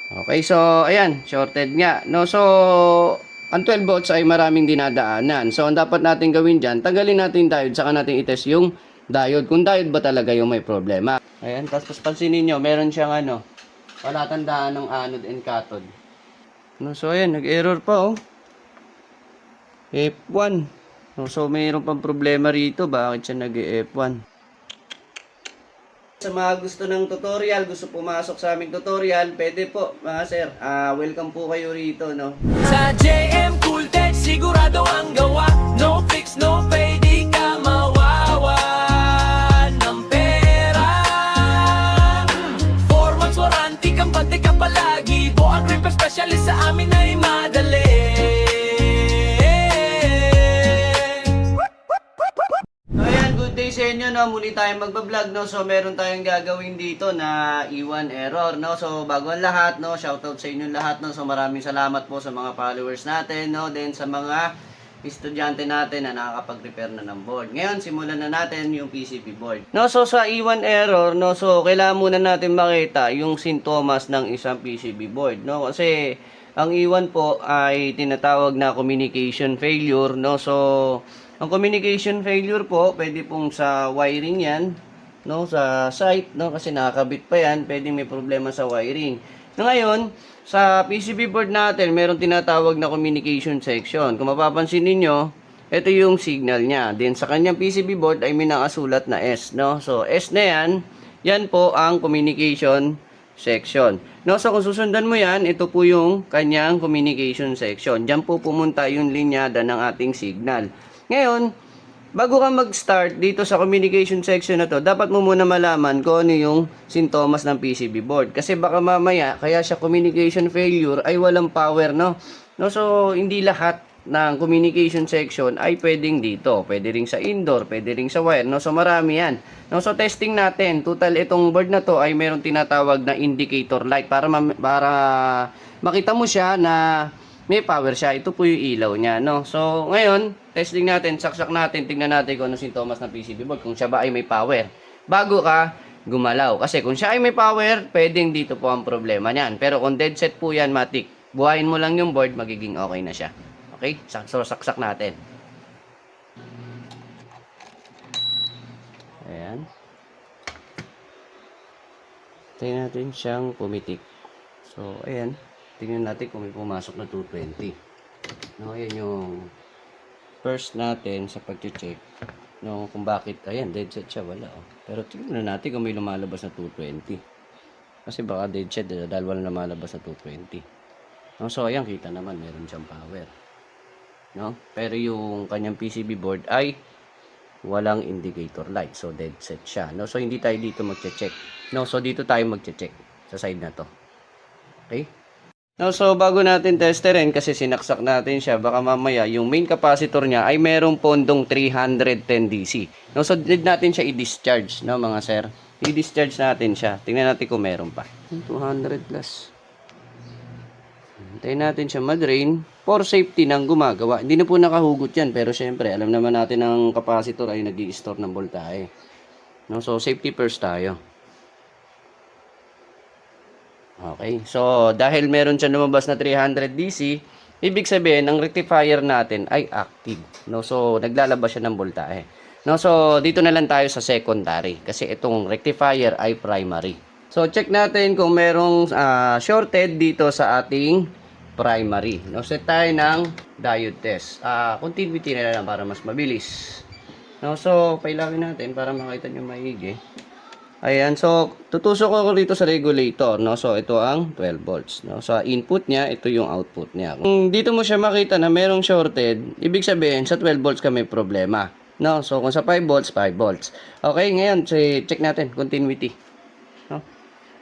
Okay, so ayan, shorted nga. No, so ang 12 volts ay maraming dinadaanan. So ang dapat natin gawin diyan, tanggalin natin diode saka natin i-test yung diode kung diode ba talaga yung may problema. Ayan, tapos pansinin niyo, meron siyang palatandaan ng anode and cathode. No, so ayan, nag-error pa oh. F1. No, so mayroon pang problema rito, bakit siya nag-F1? Sa mga gusto ng tutorial, gusto pumasok sa aming tutorial, pwede po, mga sir. Welcome po kayo rito, no? Sa JM Cool Tech, sigurado ang gawa. No fix, no pay, di ka mawawan ng pera. 4 months warranty, kampante ka palagi. Boa Grip Specialist sa amin ay madali. So ayan, good day sa inyo, no? Muli tayong magbablog, no? So meron tayong gagawin dito na iwan error, no? So bago ang lahat, no? Shoutout sa inyo lahat, no? So maraming salamat po sa mga followers natin, no? Then sa mga estudyante natin na nakakapag-repair na ng board. Ngayon, simulan na natin yung PCB board. No, so sa iwan error, no? So kailangan muna natin makita yung sintomas ng isang PCB board, no? Kasi ang iwan po ay tinatawag na communication failure, no? So ang communication failure po, pwede pong sa wiring yan, no, sa site, no, kasi nakakabit pa yan, pwedeng may problema sa wiring. So, ngayon, sa PCB board natin, meron tinatawag na communication section. Kung mapapansin niyo, ito yung signal niya. Then sa kanyang PCB board ay may nakasulat na S, no. So S na yan, yan po ang communication section. No, so kung susundan mo yan, ito po yung kanyang communication section. Diyan po pumunta yung linyada ng ating signal. Ngayon, bago ka mag-start dito sa communication section na to, dapat mo muna malaman kung ano yung sintomas ng PCB board. Kasi baka mamaya, kaya siya communication failure ay walang power, no? No, so hindi lahat ng communication section ay pwedeng dito. Pwede ring sa indoor, pwede ring sa wire, no? So marami yan. No, so testing natin. Total itong board na to ay mayroong tinatawag na indicator light para makita mo siya na may power siya. Ito po yung ilaw niya, no? So, ngayon, testing natin, saksak natin, tingnan natin kung ano sintomas ng PCB board, kung siya ba ay may power. Bago ka gumalaw. Kasi kung siya ay may power, pwedeng dito po ang problema niyan. Pero kung dead set po yan, matik, buhayin mo lang yung board, magiging okay na siya. Okay? So, saksak natin. Ayan. Tingnan natin siyang pumitik. So, ayan. Tingnan natin kung may pumasok na 220. No, ayan yung first natin sa pag-check. No, kung bakit, ayan, dead set siya, wala. Oh. Pero tingnan natin kung may lumalabas na 220. Kasi baka dead set dahil wala lumalabas na 220. No, so ayan, kita naman, meron siyang power. No, pero yung kanyang PCB board ay walang indicator light. So, dead set siya. No, so hindi tayo dito mag-check. No, so dito tayo mag-check sa side na to. Okay? No, so bago natin testerin kasi sinaksak natin siya, baka mamaya yung main capacitor niya ay merong pondong 310 DC. No, so need natin siya i-discharge, no mga sir. I-discharge natin siya. Tingnan natin kung meron pa. 200 plus. Hintayin natin siya mag-drain for safety nang gumagawa. Hindi na po nakahugot yan, pero syempre alam naman natin ang capacitor ay nag-i-store ng voltahe. No, so safety first tayo. Okay, so dahil meron siya lumabas na 300 DC, ibig sabihin ang rectifier natin ay active. No, so naglalabas siya ng voltahe. No, so dito na lang tayo sa secondary kasi itong rectifier ay primary. So check natin kung merong shorted dito sa ating primary. No, set tayo ng diode test. Continuity na lang para mas mabilis. No, so pailawin natin para makita niyo maigi. Ayan, so tutusok ako rito sa regulator, no? So ito ang 12 volts, no? So input niya, ito yung output niya. Kung dito mo siya makita na merong shorted, ibig sabihin sa 12 volts ka may problema, no? So kung sa 5 volts, 5 volts. Okay, ngayon check natin continuity, no?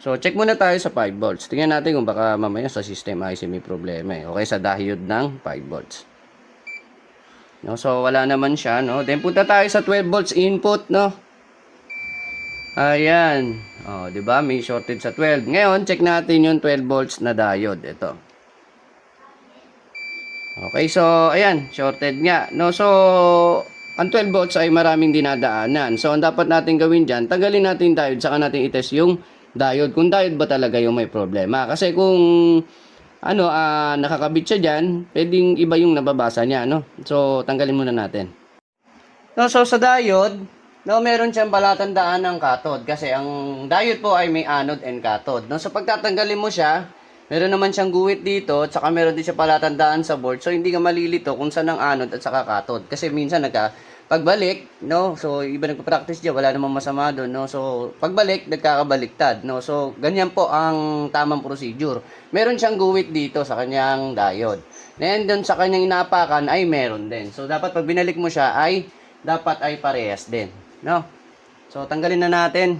So check muna tayo sa 5 volts. Tingnan natin kung baka mamaya sa system IC may problema eh. Okay, sa diode ng 5 volts. No, so wala naman siya, no? Then punta tayo sa 12 volts input, no? Ayan. Oh, 'di ba? May shorted sa 12. Ngayon, check natin yung 12 volts na diode. Ito. Okay, so ayan, shorted nga. No, so ang 12 volts ay maraming dinadaanan. So ang dapat natin gawin diyan, tanggalin natin diode saka natin i-test yung diode. Kung diode ba talaga yung may problema. Kasi kung nakakabit siya dyan, pwedeng iba yung nababasa niya, no? So, tanggalin muna natin. No, so sa diode, no, meron siyang palatandaan ng cathode kasi ang diode po ay may anode and cathode. No, so pagtatanggalin mo siya, meron naman siyang guhit dito, at saka meron din siya palatandaan sa board. So hindi ka malilito kung saan ang anode at saka cathode. Kasi minsan pagbalik, no, so iba nagpa-practice diyan, wala namang masama doon, no. So pagbalik, nagkakabaliktad, no. So ganyan po ang tamang procedure. Meron siyang guhit dito sa kanyang diode. And doon sa kanyang inapakan ay meron din. So dapat pag binalik mo siya ay dapat ay parehas din, no? So tanggalin na natin.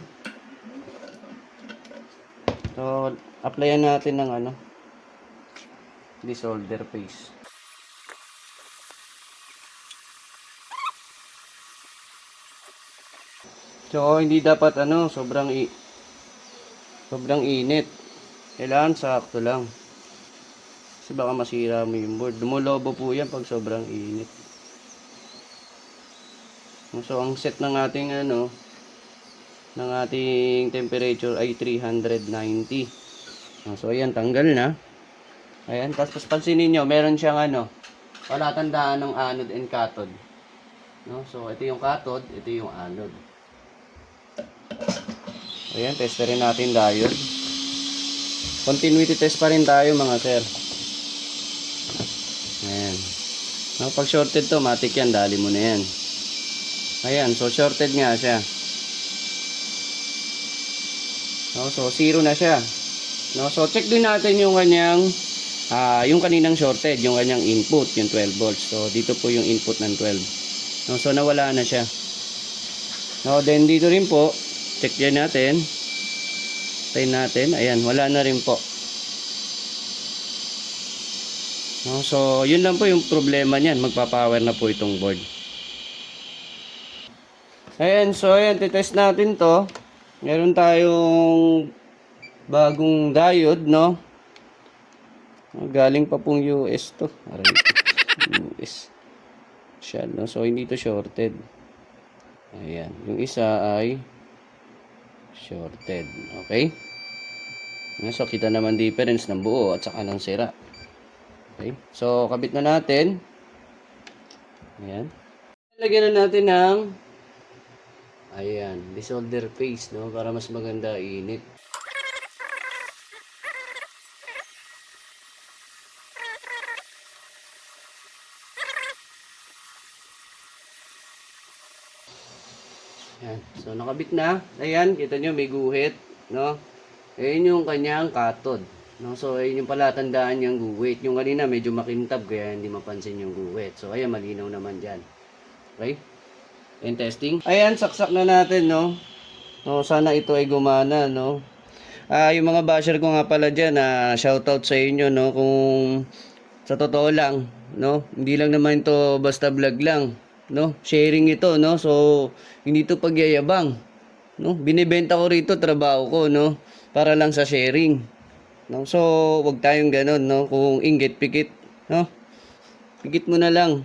So applyan natin ng desolder paste. So hindi dapat sobrang init. Kailangan sakto lang. Kasi baka masira mo yung board. Dumulobo po yan pag sobrang init. So ang set ng ating ng ating temperature ay 390. So ayan, tanggal na. Ayan, tapos pansinin niyo, meron siyang palatandaan ng anode and cathode. No? So ito yung cathode, ito yung anode. Ayan, testerin natin diode. Continuity test pa rin tayo mga sir. Ayan. No, pag shorted to, matik yan, dali mo na yan. Ayan, so shorted nga siya. No, so 0 na siya. No, so check din natin yung kanyang yung kaninang shorted, yung kanyang input, yung 12 volts. So dito po yung input ng 12. No, so nawala na siya. No, then dito rin po, check din natin. Try natin. Ayan, wala na rin po. No, so yun lang po yung problema niyan, magpa-power na po itong board. Ayan, so ayan, titest natin to. Meron tayong bagong diode, no? Galing pa pong US to. Aray, US. Siya, no? So hindi to shorted. Ayan, yung isa ay shorted. Okay? So kita naman difference ng buo at saka ng sira. Okay? So kabit na natin. Ayan. Lagyan na natin ng desolder paste, no, para mas maganda init. Ayan. So nakabit na. Ayan, kita nyo may guhit, no? Ayan yung kanyang cathode, no? So ayun yung palatandaan niyang guhit. Yung kanina medyo makintab kaya hindi mapansin yung guhit. So ayan, malinaw naman diyan. Okay? And testing. Ayan, saksak na natin, no? No, sana ito ay gumana, no? Yung mga basher ko nga pala diyan, shoutout sa inyo, no? Kung sa totoo lang, no? Hindi lang naman ito basta vlog lang, no? Sharing ito, no? So, hindi ito pagyayabang, no? Binebenta ko rito trabaho ko, no? Para lang sa sharing, no? So, wag tayong ganun, no? Kung inggit pikit, no? Pikit mo na lang.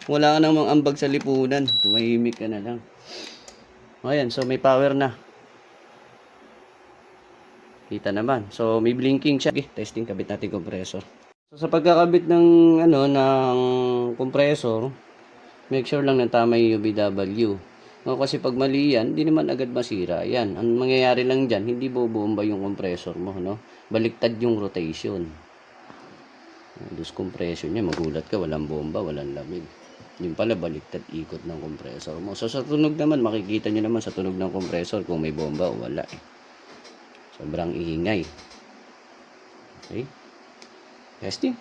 Wala ka namang ambag sa lipunan. Tumahimik ka na lang. Ayan, so may power na. Kita naman. So may blinking siya. Okay, testing, kabit natin compressor. So sa pagkakabit ng ng compressor, make sure lang na tama yung UVW. No, kasi pag mali yan, hindi naman agad masira. Yan, ang mangyayari lang diyan, hindi bobomba yung compressor mo, no? Baliktad yung rotation. Lose compression niya, magulat ka, walang bomba, walang lamig. Yung pala baliktad ikot ng compressor mo. So sa tunog naman, makikita nyo naman sa tunog ng compressor kung may bomba o wala. Sobrang ingay. Okay. Testing.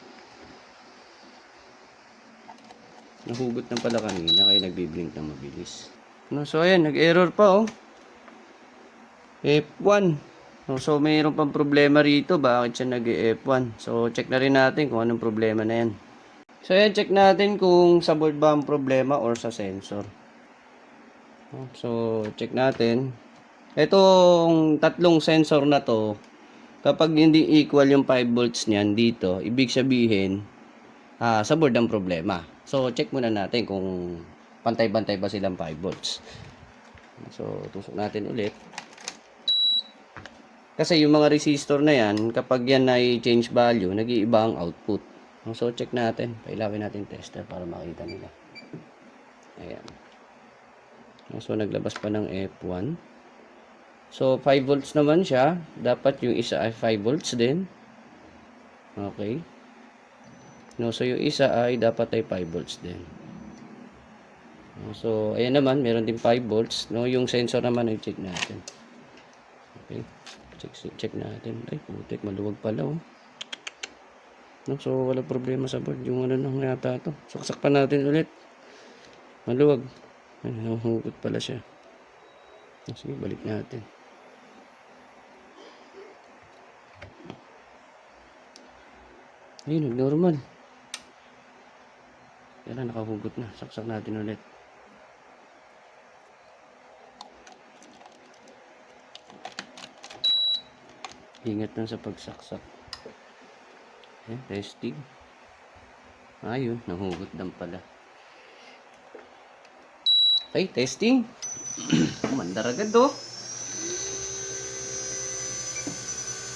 Nahugot na pala kanina kaya nagbiblink na mabilis. No, so ayan, nag-error pa, oh. F1. So mayroon pang problema rito. Bakit siya nag-F1? So check na rin natin kung anong problema na yan. So ayan, check natin kung sa board ba ang problema or sa sensor. So check natin. Itong tatlong sensor na to, kapag hindi equal yung 5 volts niyan dito, ibig sabihin sa board ang problema. So check muna natin kung pantay-pantay ba silang 5 volts. So tusok natin ulit. Kasi yung mga resistor na yan, kapag yan ay change value, nag-iiba ang output. So, check natin. Pailawin natin tester para makita nila. Ayan. So, naglabas pa ng F1. So, 5 volts naman siya. Dapat yung isa ay 5 volts din. Okay. No, so, yung isa ay dapat ay 5 volts din. So, ayan naman. Meron din 5 volts. No, yung sensor naman ay check natin. Okay. Check natin. Ay, putik. Maluwag pala, oh. No, so, wala problema sa board. Yung ano nang yata ito. Saksak pa natin ulit. Maluwag. Ay, nahuhugot pala siya. Sige, balik natin. Ayun, nag-normal. Kaya nakahugot na. Saksak natin ulit. Ingat lang sa pagsaksak. Ayan, testing. Ayun, nahugot lang pala. Okay, testing. Mandar agad, oh.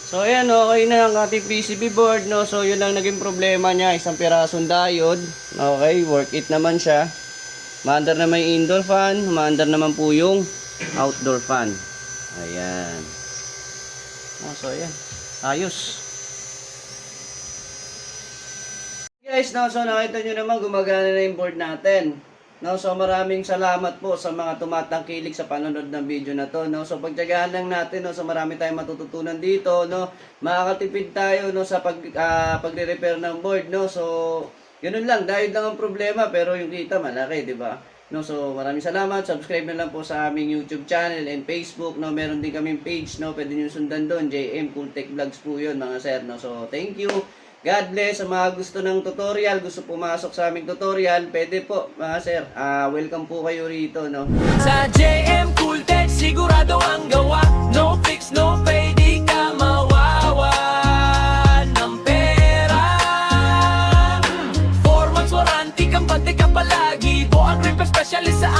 So, ayan, okay na ang ating PCB board, no? So, yun lang naging problema niya. Isang pirasong diode. Okay, work it naman siya. Maandar naman yung indoor fan. Maandar naman po yung outdoor fan. Ayan. Oh, so, ayan. Ayos. Guys, no, so nakita nyo naman gumagana na yung board natin. No, so maraming salamat po sa mga tumatangkilik sa panonood ng video na to, no. So pagtiyagaan lang natin, no, so marami tayong matututunan dito, no. Makakatipid tayo, no, sa pagre-repair ng board, no. So ganoon lang, dahil lang ang problema pero yung kita malaki, 'di ba? No, so maraming salamat. Subscribe na lang po sa aming YouTube channel and Facebook, no. Meron din kaming page, no. Pwede niyo sundan doon, JM Cool Tech Vlogs po 'yun, mga sir, no. So thank you. God bless. Sa mga gusto ng tutorial, gusto pumasok sa aming tutorial, pwede po, mga sir. Welcome po kayo rito, no. Sa JM Cool Tech sigurado ang gawa. No fix, no pay, di ka mawawan ng pera. 4 months warranty, kampante ka palagi. O ang repair specialist sa